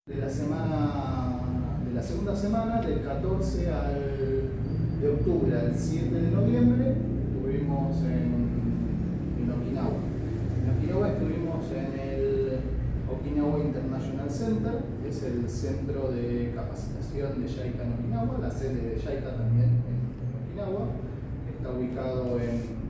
de la segunda semana, del 14 de octubre al 7 de noviembre, estuvimos en Okinawa. En Okinawa estuvimos en el Okinawa International Center, que es el centro de capacitación de JICA en Okinawa, la sede de JICA también en Okinawa. Está ubicado en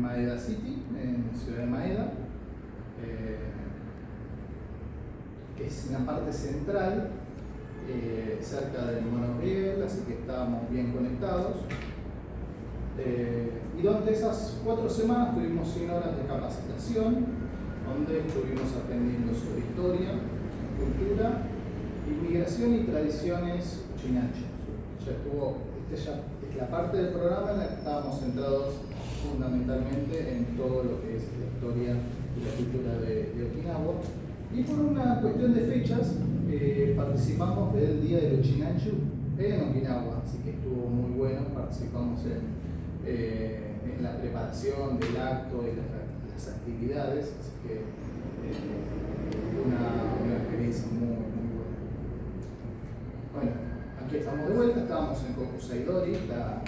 Maeda City, en Ciudad de Maeda. Que es una parte central, cerca del monorriel, así que estábamos bien conectados. Y durante esas 4 semanas tuvimos 100 horas de capacitación, donde estuvimos aprendiendo sobre historia, cultura, inmigración y tradiciones chinanchas. Ya es la parte del programa en la que estábamos centrados fundamentalmente en todo lo que es la historia y la cultura de Okinawa. Y por una cuestión de fechas, participamos del Día de los Chinanchu en Okinawa, así que estuvo muy bueno. Participamos en la preparación del acto y las actividades, así que una experiencia muy buena. Bueno, aquí estamos de vuelta, estábamos en Kokusaidori.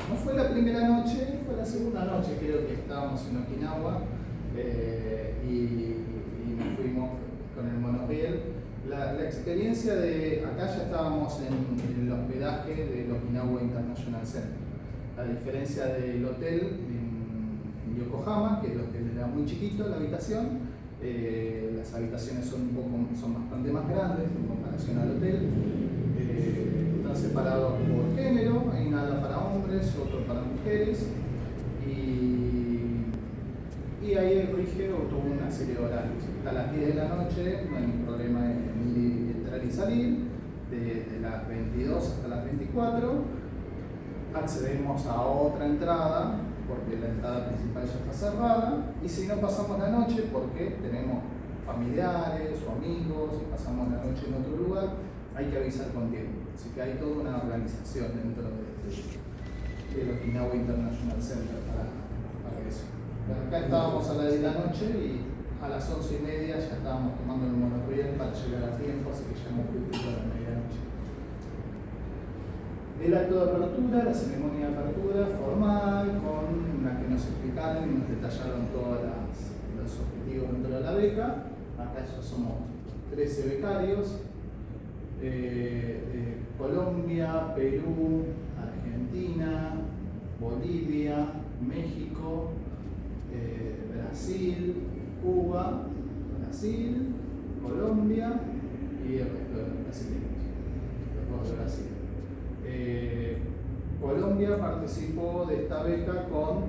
No fue la primera noche, fue la segunda noche, creo que estábamos en Okinawa, y nos fuimos con el monorriel. La experiencia de acá ya estábamos en el hospedaje del Okinawa International Center. A diferencia del hotel en Yokohama, que el hotel era muy chiquito, la habitación, las habitaciones son bastante más grandes en comparación al hotel. Están separados por género, hay una ala para hombres, otro para mujeres, y ahí rige tuvo una serie de horarios. Hasta las 10 de la noche no hay ningún problema en entrar y salir, de las 22 hasta las 24. Accedemos a otra entrada, porque la entrada principal ya está cerrada, y si no pasamos la noche, porque tenemos familiares o amigos, y pasamos la noche en otro lugar, hay que avisar con tiempo. Así que hay toda una organización dentro del Okinawa International Center para eso. Acá estábamos a la de la noche y a las 11:30 ya estábamos tomando el monorriel para llegar a tiempo, así que ya hemos cumplido la medianoche. El acto de apertura, la ceremonia de apertura formal, con la que nos explicaron y nos detallaron todos los objetivos dentro de la beca. Acá ya somos 13 becarios. Colombia, Perú, Argentina, Bolivia, México, Brasil, Cuba, Brasil, Colombia y el resto de los brasileños, los de Brasil. Colombia participó de esta beca con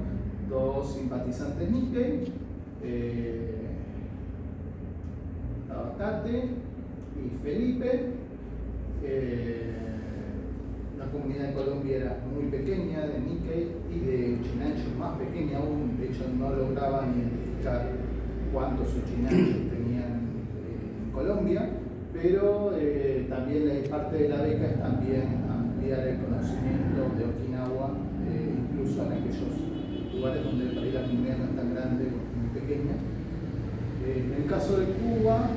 2 simpatizantes Nikkei, Tabacate y Felipe. La comunidad de Colombia era muy pequeña, de Nikkei, y de Uchinanchu más pequeña aún. De hecho, no lograban identificar cuántos Uchinanchus tenían en Colombia, pero también parte de la beca es también ampliar el conocimiento de Okinawa, incluso en aquellos lugares donde por ahí la comunidad no es tan grande o muy pequeña. En el caso de Cuba,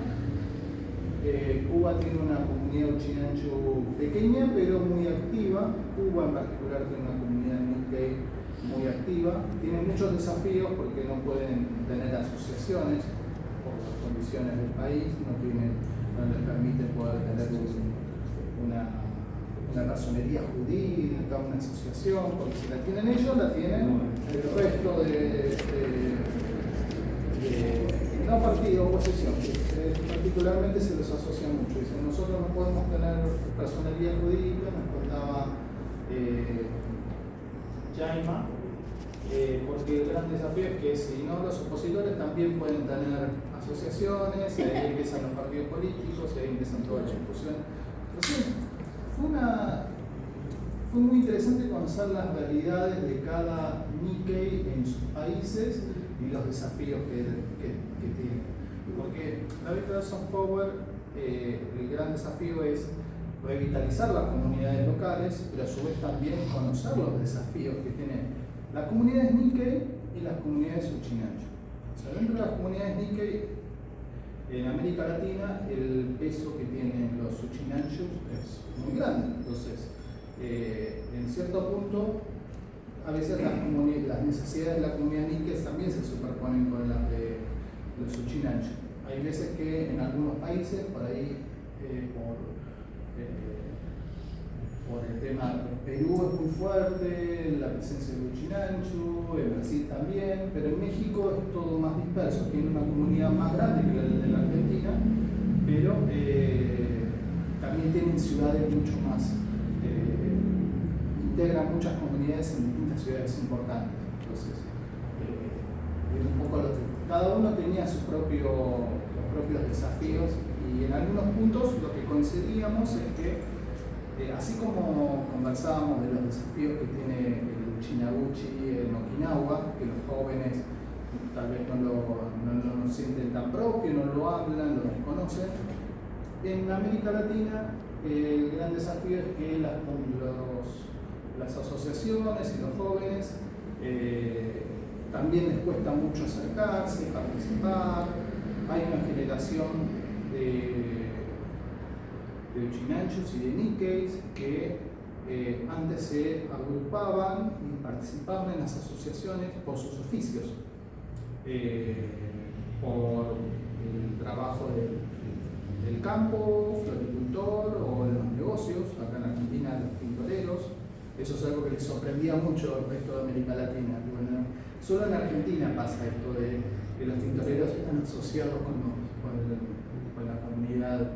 Cuba tiene una comunidad Uchinanchu pequeña pero muy activa. Cuba en particular tiene una comunidad Nikkei muy activa. Tiene muchos desafíos porque no pueden tener asociaciones por las condiciones del país, no les permiten poder tener una personería jurídica, una asociación, porque si la tienen ellos, la tienen el resto no partido, oposición. Particularmente se los asocia mucho. Dicen, nosotros no podemos tener personalidad jurídica, nos contaba Jaima, porque el gran desafío es que si no, los opositores también pueden tener asociaciones, y ahí empiezan los partidos políticos, y ahí empiezan todas las discusiones. Entonces, fue muy interesante conocer las realidades de cada Nikkei en sus países y los desafíos que tienen. Porque la beca de Soft Power, el gran desafío es revitalizar las comunidades locales, pero a su vez también conocer los desafíos que tienen las comunidades Nikkei y las comunidades Uchinanchu. O sea, dentro de las comunidades Nikkei En América Latina el peso que tienen los Uchinanchus es muy grande, entonces en cierto punto a veces las necesidades de la comunidad níquel también se superponen con las de los Uchinanchus. Hay veces que en algunos países, por ahí por el tema de Perú es muy fuerte, la presencia de Uchinanchu, en Brasil también, pero en México es todo más disperso, tiene una comunidad más grande que la de la Argentina, pero también tienen ciudades mucho más, integran muchas comunidades en distintas ciudades importantes. Entonces, un poco cada uno tenía los propios desafíos, y en algunos puntos lo que coincidíamos es que así como conversábamos de los desafíos que tiene el Uchinaguchi en Okinawa, que los jóvenes tal vez no lo sienten tan propio, no lo hablan, lo desconocen, en América Latina el gran desafío es que las asociaciones y los jóvenes también les cuesta mucho acercarse, participar. Hay una generación de Uchinanchus y de Nikkeis que antes se agrupaban y participaban en las asociaciones por sus oficios, por el trabajo del campo, floricultor, o en los negocios, acá en Argentina los tintoreros. Eso es algo que les sorprendía mucho al resto de América Latina. Bueno, solo en Argentina pasa esto de que los tintoreros están asociados con la comunidad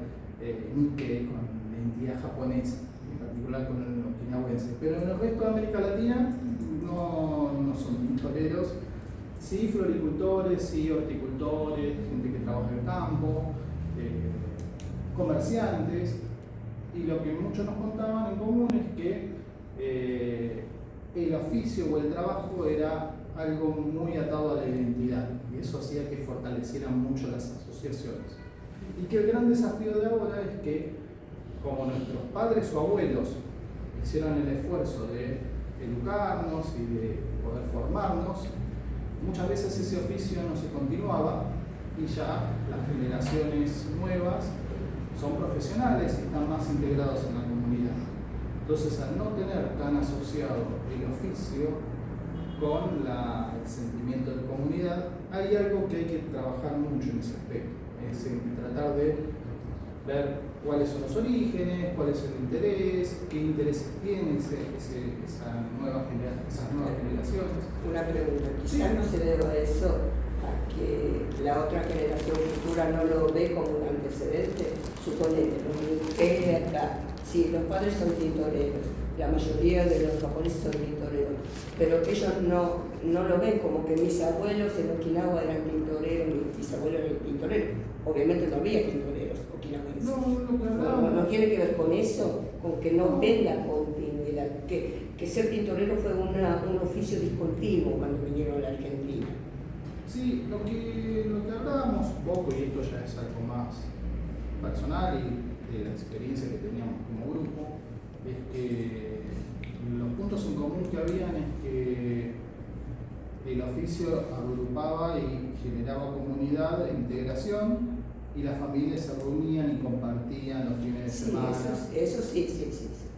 Nikkei, con la identidad japonesa, en particular con el okinawense. Pero en el resto de América Latina no son tintoreros, sí floricultores, sí horticultores, gente que trabaja en el campo, comerciantes, y lo que muchos nos contaban en común es que el oficio o el trabajo era algo muy atado a la identidad, y eso hacía que fortalecieran mucho las asociaciones. Y que el gran desafío de ahora es que, como nuestros padres o abuelos hicieron el esfuerzo de educarnos y de poder formarnos, muchas veces ese oficio no se continuaba, y ya las generaciones nuevas son profesionales y están más integrados en la comunidad. Entonces, al no tener tan asociado el oficio con el sentimiento de comunidad, hay algo que hay que trabajar mucho en ese aspecto. Es tratar de ver cuáles son los orígenes, cuál es el interés, qué intereses tienen esas nuevas generaciones. Una pregunta, quizás Sí. no se deba a eso, a que la otra generación futura no lo ve como un antecedente. Suponete, acá, sí, los padres son tintoreros, la mayoría de los japoneses son tintoreros, pero que ellos no lo ven como que mis abuelos en Okinawa eran tintoreros, mis bisabuelos eran tintoreros. Obviamente no había tintoreros okinawenses. No tiene que ver con eso, con que no ven la continuidad, que ser tintorero fue un oficio discontinuo cuando vinieron a la Argentina. Sí, lo que hablábamos un poco, y esto ya es algo más personal y de la experiencia que teníamos como grupo, es que los puntos en común que habían es que el oficio agrupaba y generaba comunidad e integración, y las familias se reunían y compartían los fines de semana. Eso sí.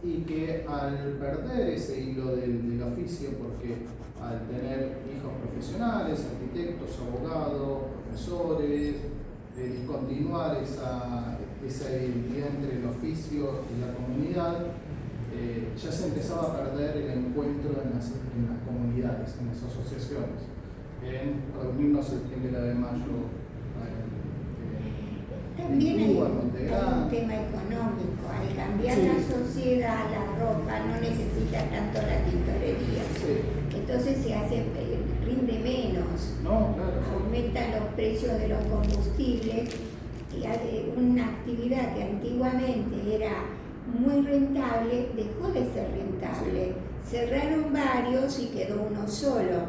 Y que al perder ese hilo del oficio, porque al tener hijos profesionales, arquitectos, abogados, profesores, discontinuar esa identidad entre el oficio y la comunidad, ya se empezaba a perder el encuentro en las comunidades, en las asociaciones, en reunirnos el 1 de mayo También hay Cuba, un Montegrande. tema económico. Al cambiar Sí. la sociedad, la ropa no necesita tanto la tintorería. Sí. Entonces rinde menos, No, claro, aumentan los precios de los combustibles, y una actividad que antiguamente era muy rentable dejó de ser rentable. Cerraron varios y quedó uno solo.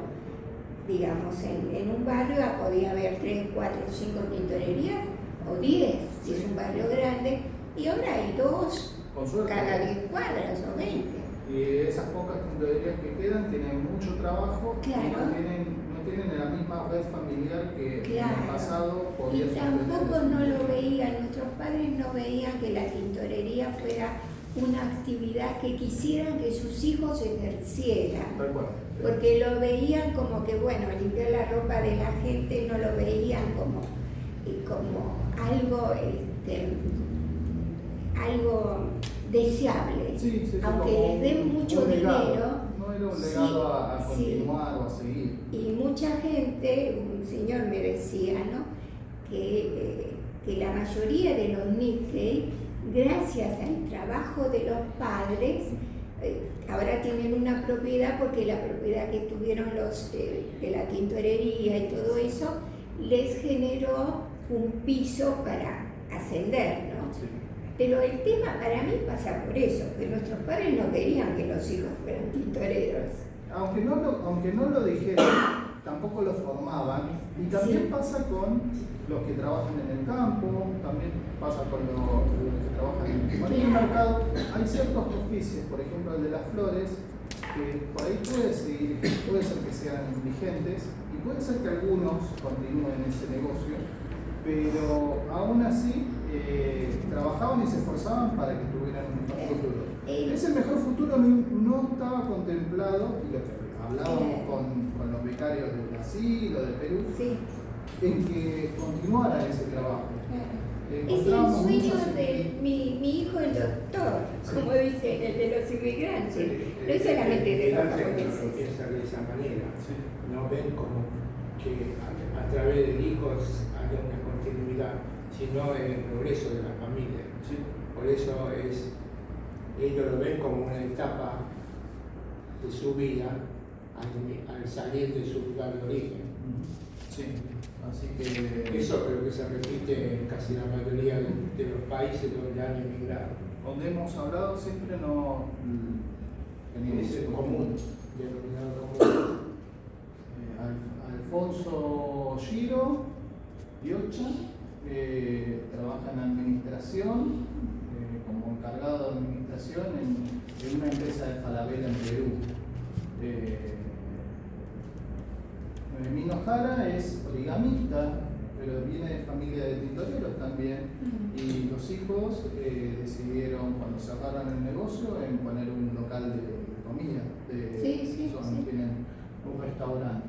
Digamos, en un barrio podía haber 3, 4, 5 tintorerías, o 10, si es un barrio grande, y ahora hay 2 con suerte. cada 10 cuadras o 20. Y esas pocas tintorerías que quedan tienen mucho trabajo, Claro. y no tienen la misma red familiar que en Claro. el pasado podía Y tampoco sostener. no no veían que la tintorería fuera una actividad que quisieran que sus hijos ejercieran. Tal cual. Porque lo veían como que, bueno, limpiar la ropa de la gente no lo veían como algo, algo deseable. Sí, sí, aunque como les den mucho un legado. dinero. No era un Sí, legado a sí. continuar o a seguir. Y mucha gente, un señor me decía, ¿no? que la mayoría de los Nikkei, gracias al trabajo de los padres, ahora tienen una propiedad porque la propiedad que tuvieron los de la tintorería y todo eso les generó un piso para ascender, ¿no? Sí. Pero el tema para mí pasa por eso, que nuestros padres no querían que los hijos fueran tintoreros. Aunque no lo dijeran, tampoco lo formaban. Y también Sí. pasa con los que trabajan en el campo, también pasa con los que trabajan en el mercado. Hay ciertos oficios, por ejemplo el de las flores, que por ahí puede ser que sean vigentes y puede ser que algunos continúen ese negocio, pero aún así trabajaban y se esforzaban para que tuvieran un mejor futuro. Ese mejor futuro no estaba contemplado, y lo que hablábamos con los becarios de Brasil o de Perú, Sí. en que continuara ese trabajo. Es el Encontramos sueño muchas de mi hijo, el doctor, Sí. como dice, el de los inmigrantes. No es solamente de los japoneses. Lo piensa de esa manera. Sí. No ven como que a través de hijos haya una continuidad, sino en el progreso de la familia. Sí. Por eso ellos lo ven como una etapa de su vida al salir de su lugar de origen. Sí, así que Eso creo que se repite en casi la mayoría de los países donde han emigrado. donde hemos hablado siempre no Es el común, denominado común. Alfonso Giro Biocha trabaja en administración como encargado de administración en una empresa de Falabella en Perú. Mino Jara es origamista, pero viene de familia de tintoreros también, y los hijos decidieron, cuando cerraron el negocio, en poner un local de comida. Sí. Tienen un restaurante.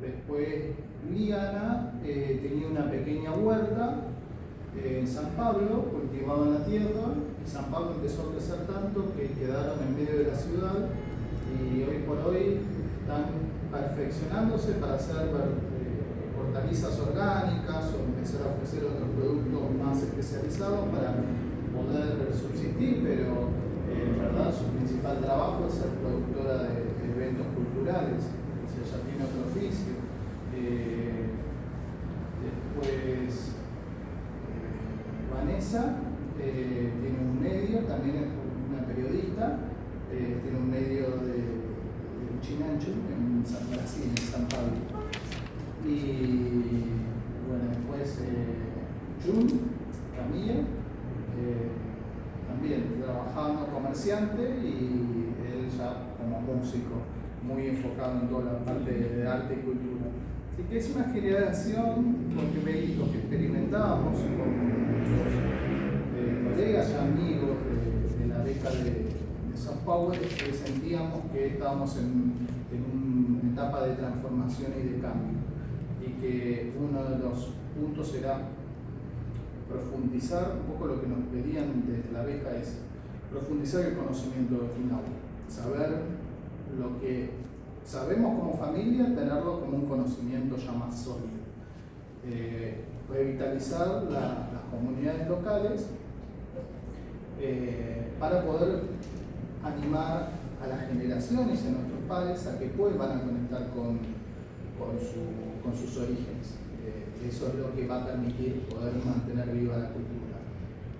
Después Liana tenía una pequeña huerta en San Pablo, cultivaban la tierra, y San Pablo empezó a crecer tanto que quedaron en medio de la ciudad, y hoy por hoy están perfeccionándose para hacer hortalizas orgánicas o empezar a ofrecer otros productos más especializados para poder subsistir, pero en verdad su principal trabajo es ser productora de eventos culturales, o sea, ya tiene otro oficio. Después Vanessa tiene un medio, también es una periodista, tiene un medio de Chinancho en Brasil, en San Pablo. Y bueno, después Jun, Camilla, también trabajando comerciante, y él ya como músico, muy enfocado en toda la parte de arte y cultura. Así que es una generación, lo que experimentábamos con los colegas y amigos de la beca de Soft Power, que sentíamos que estábamos en una etapa de transformación y de cambio, y que uno de los puntos era profundizar, un poco lo que nos pedían desde la beca es profundizar el conocimiento final, saber lo que sabemos como familia, tenerlo como un conocimiento ya más sólido, revitalizar las comunidades locales para poder animar a las generaciones y a nuestros padres a que vuelvan a conectar con sus orígenes. Eso es lo que va a permitir poder mantener viva la cultura.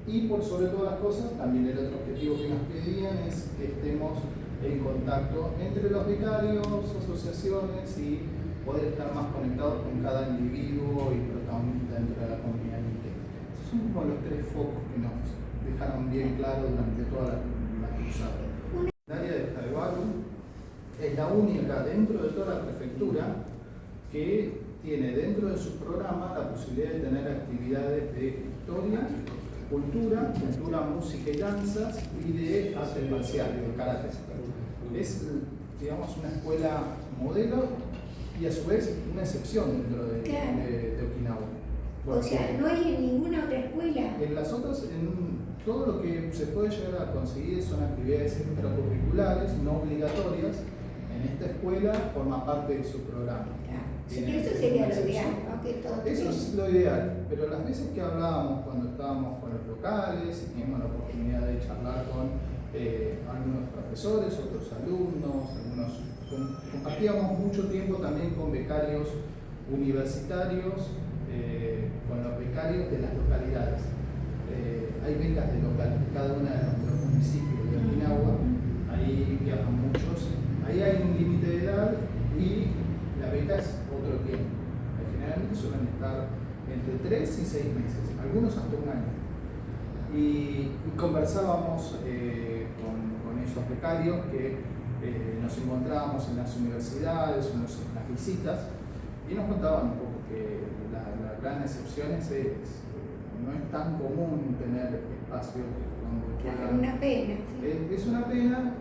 Y por sobre todas las cosas, también el otro objetivo que nos pedían es que estemos en contacto entre los becarios, asociaciones, y poder estar más conectados con cada individuo y protagonista dentro de la comunidad. Esos son como los tres focos que nos dejaron bien claro durante toda la cruzada. El área de Tarebaru es la única dentro de toda la prefectura que tiene dentro de su programa la posibilidad de tener actividades de historia, cultura, música y danzas y de arte marcial, de karate. Es, digamos, una escuela modelo y a su vez una excepción dentro de Okinawa. O sea, no hay en ninguna otra escuela. En las otras, en todo lo que se puede llegar a conseguir son actividades extracurriculares, no obligatorias. En esta escuela forma parte de su programa. Sí, eso sería lo ideal, ¿no? Que todo eso es lo ideal, pero las veces que hablábamos cuando estábamos con los locales y teníamos la oportunidad de charlar con algunos profesores, otros alumnos, compartíamos mucho tiempo también con becarios universitarios, con los becarios de las localidades. Hay becas de cada uno de los municipios de Okinawa, ahí viajan muchos, ahí hay un límite de edad y la beca es otro tiempo. Generalmente suelen estar entre 3 y 6 meses, algunos hasta un año. Y conversábamos con esos becarios que nos encontrábamos en las universidades, en las visitas, y nos contaban un poco que la gran excepción no es tan común tener espacios donde puedan. Una pena. Sí. Es una pena,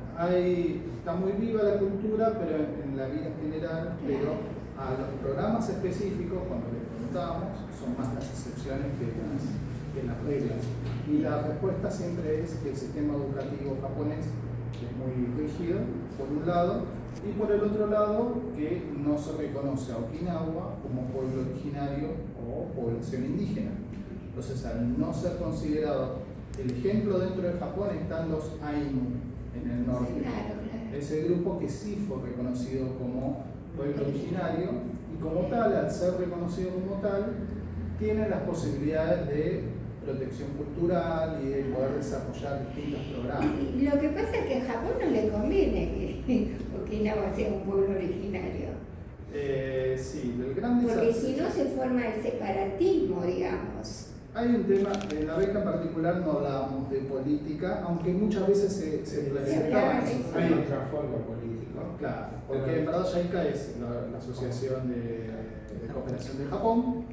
está muy viva la cultura, pero en la vida general, pero a los programas específicos, cuando les preguntábamos, son más las excepciones que las reglas. Y la respuesta siempre es que el sistema educativo japonés es muy rígido, por un lado, y por el otro lado, que no se reconoce a Okinawa como pueblo originario o población indígena. Entonces, al no ser considerado el ejemplo dentro de Japón, están los Ainu en el norte. Sí, claro. Ese grupo que sí fue reconocido como pueblo originario y como tal, al ser reconocido como tal, tiene las posibilidades de protección cultural y de poder desarrollar distintos programas. Lo que pasa es que a Japón no le conviene que Okinawa sea un pueblo originario. Sí, el gran desafío. Porque si no se forma el separatismo, digamos. Hay un tema, en la beca en particular no hablábamos de política, aunque muchas veces se presentaba eso. Hay un trasfondo político. Claro, porque en verdad JICA es la Asociación de Cooperación de Japón.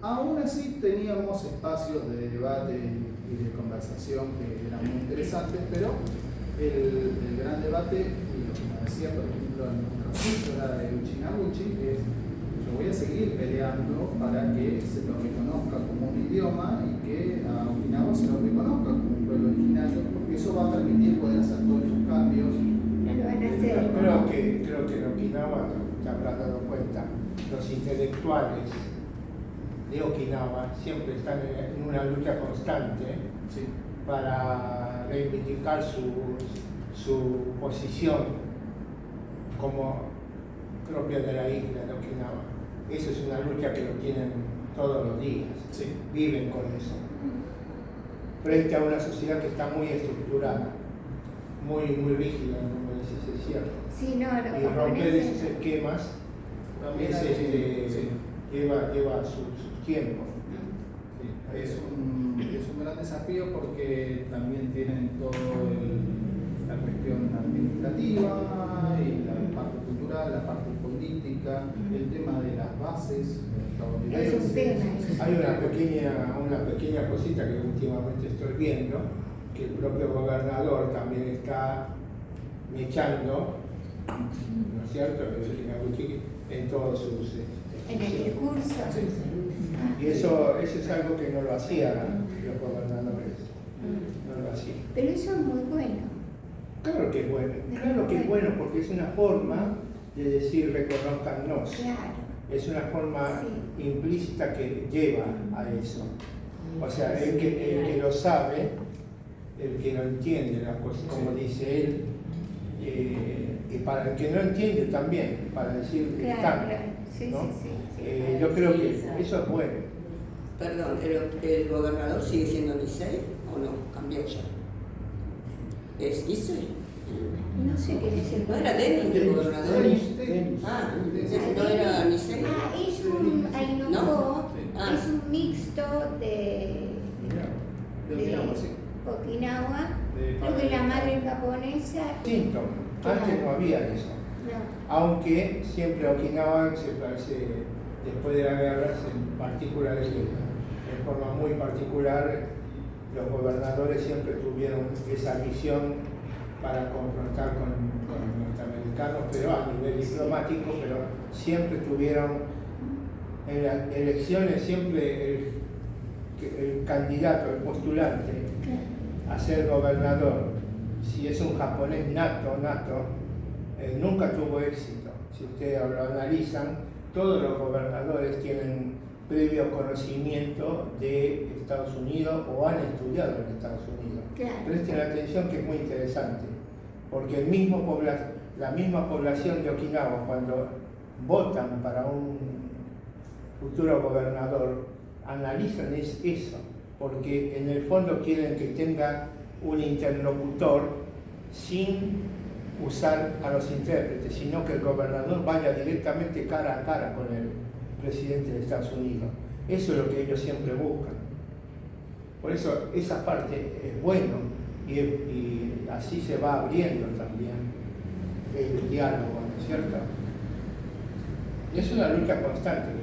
Aún así teníamos espacios de debate y de conversación que eran muy interesantes, pero el gran debate, y lo que me decía por ejemplo en nuestra profesora de Uchinaguchi, es: yo voy a seguir peleando para que se lo reconozca como un idioma y que a Okinawa se lo reconozca como un pueblo originario, porque eso va a permitir poder hacer todos estos cambios. No lo van a hacer. Creo que en Okinawa, te habrás dado cuenta, los intelectuales de Okinawa siempre están en una lucha constante para reivindicar su posición como propia de la isla de Okinawa. Eso es una lucha que lo tienen todos los días, viven con eso. Frente a una sociedad que está muy estructurada, muy rígida, como decís, es cierto. Sí, no, y romper esos esquemas También lleva su tiempo. Sí, es un gran desafío porque también tienen toda la cuestión administrativa y la parte cultural, la parte política, el tema de las bases estadounidenses. Hay una pequeña cosita que últimamente estoy viendo, que el propio gobernador también está mechando, ¿no es cierto?, en todos sus en el discurso. Y eso es algo que no lo hacían los gobernadores, no lo hacían. Pero eso es muy bueno. Claro que es bueno, porque es una forma de decir reconózcannos. Claro. Es una forma implícita que lleva a eso. O sea, el que lo sabe, el que no entiende las cosas, como dice él, y para el que no entiende también, para decir que están. ¿No? Yo creo que eso es bueno. Perdón, ¿el gobernador sigue siendo Nisei o no? ¿Cambió ya? ¿Es Nisei? No sé quién es el ¿No era Denis el gobernador? Ah, ¿no era Nisei? Ah, es un Ainoko, ¿No? es un mixto de Okinawa. Creo que la madre japonesa. Distinto. Antes no había eso. No. Aunque siempre Okinawa se después de la guerra, de forma muy particular, los gobernadores siempre tuvieron esa visión para confrontar con los norteamericanos, pero a nivel diplomático, pero siempre tuvieron en las elecciones siempre el candidato, el postulante a ser gobernador, si es un japonés nato, nunca tuvo éxito. Si ustedes lo analizan, todos los gobernadores tienen previo conocimiento de Estados Unidos o han estudiado en Estados Unidos. Claro. Presten atención, que es muy interesante, porque la misma población de Okinawa, cuando votan para un futuro gobernador, analizan eso, porque en el fondo quieren que tenga un interlocutor sin usar a los intérpretes, sino que el gobernador vaya directamente cara a cara con el presidente de Estados Unidos. Eso es lo que ellos siempre buscan. Por eso esa parte es bueno y así se va abriendo también el diálogo, ¿no es cierto? Y es una lucha constante.